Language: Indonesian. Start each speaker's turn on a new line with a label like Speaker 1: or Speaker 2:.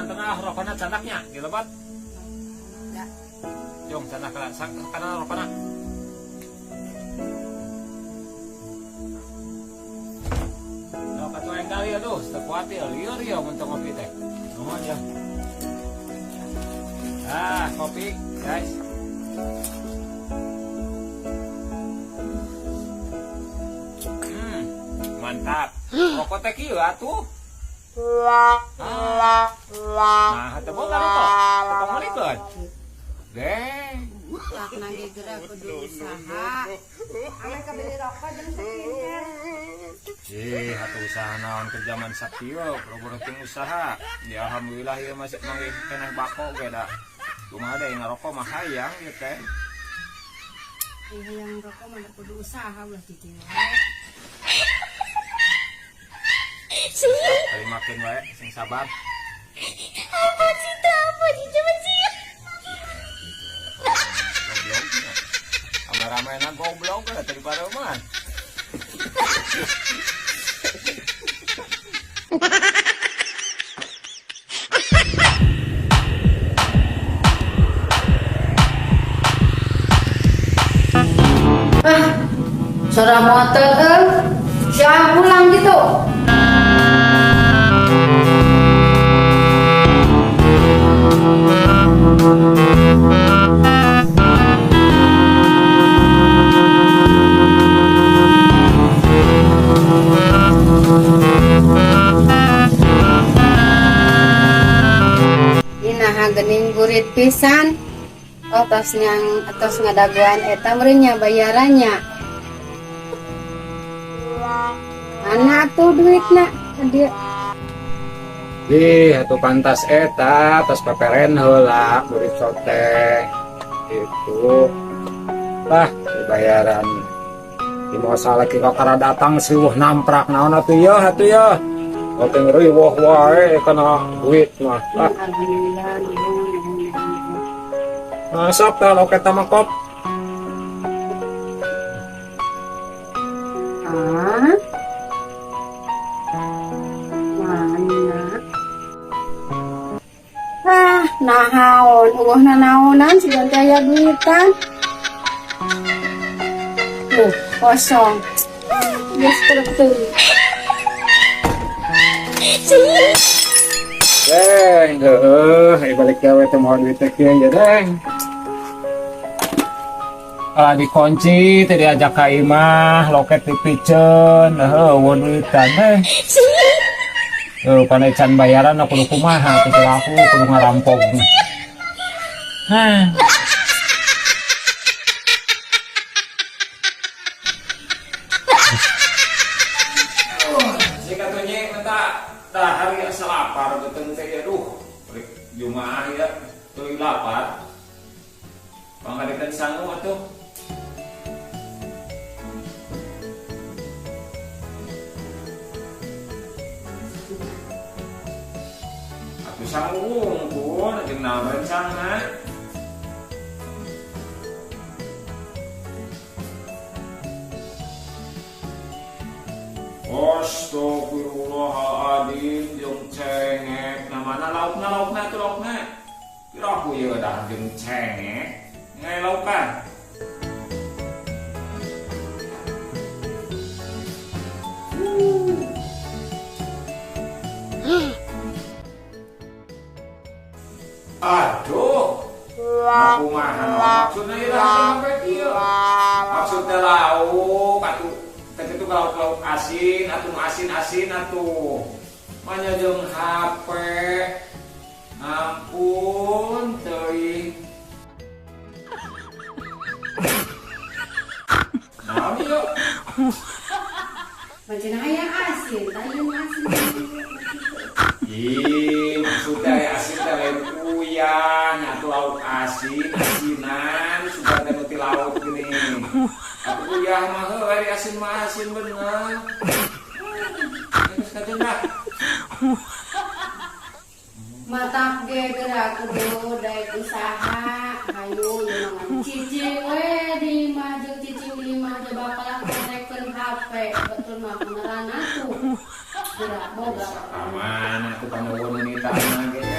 Speaker 1: tanah rokona canaknya dilebat.
Speaker 2: Ya.
Speaker 1: Jong canak kana rokona. Nah, katu yang kali aduh, sekuat ya, liur ya untuk ngopi teh. Nuhun ya. Ah, kopi, guys. Mantap. Rokok teh kieu atuh. Nah, tepung kan kok. Tepung malikeun. Deng.
Speaker 2: Lak nage geura kudu usaha. Ame kabeli rokok jeung skincare.
Speaker 1: Atuh usaha naon ke zaman sakieu, boro-boro ting usaha. Ya alhamdulillah ieu masih mangge keneh bako ge da. Kumaha deui ngarokok mah hayang ieu teh.
Speaker 2: Yang rokok mah kudu usaha ulah cicing.
Speaker 1: Kali makin wae sing sabar.
Speaker 2: Apa cinta apa coba sih?
Speaker 1: Goblok. Kameramen goblok lah daripada man.
Speaker 2: Suara motor siapa pulang gitu? Inaha gening gurit pisan. Atas ngadaguan eta meureunnya bayarannya. Mana tuh duitna? Dia.
Speaker 1: Atuh pantas eta, tos peperen heula gurit sote. Itu. Lah, bayaran. Di masalah kita kara datang siwuh namprak naon atuh ya. Oke ngeriweuh wae kana duit mah.
Speaker 2: Alhamdulillah.
Speaker 1: Masuk teh loket sama kop.
Speaker 2: Mana? Nahaon, naonan sudah daya duitan. Kosong. Yes, betul.
Speaker 1: Deng, balik gawe teh mau duit teh kieu ya, Deng. Dikunci teh diajak ka imah, loket dipiceun, eueuh duitan teh. Pandai can bayaran aku kudu kumaha tuh aku kudu ngarampok. Sikatunya minta hari asa lapar betul teh aduh. Jumaah ya teuing lapar. Pangadekan sangu atuh. Sanggung pun jeung naon rencana. Astagfirullahaladzim jeung cengek. Namana laukna tuh laukna. Kira aku ieu dah jeung cengek. Ngai laukan. Aduh, aku mah maksudnya ya sampai kieu. Maksudnya lauk, atuh teh itu lauk asin, atuh asin atuh. Manya jeung HP. Ampun teuing. Naon ieu?
Speaker 2: Macam aya asin, tayang asin.
Speaker 1: Maksudnya asin teh kuyan atau lauk asinan sudah teh ti lauk gini. Aku kuyah mah heuh asin mah asin bener. Geus kadendak.
Speaker 2: Matak ge geura kudu daek usaha, hayu nang cicing we di imah jeung cicing di imah teh bakal konekeun HP, betul mah beneran atuh. Geura boga.
Speaker 1: Aman aku panuwun wanita mah ge.